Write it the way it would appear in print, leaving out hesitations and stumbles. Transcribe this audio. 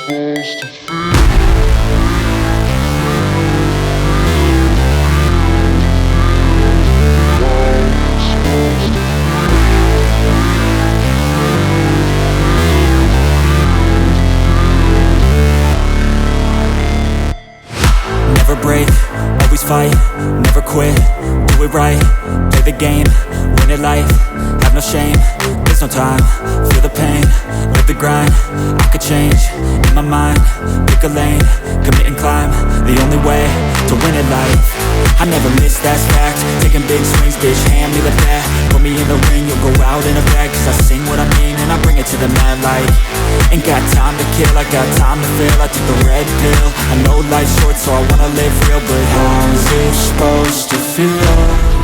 Never break, always fight, never quit, do it right, play the game, win it life, have no shame, there's no time, feel the pain, live the grind, I could change, in my mind, pick a lane, commit and climb, the only way to win it life. I never miss, that's fact, taking big swings, bitch, hand me the bat, put me in the ring, you'll go out in a bag, cause I sing what I mean and I bring it to the mad light. Ain't got time to kill, I got time to feel, I took the red pill, I know life's short so I wanna live real, but how's it supposed to feel?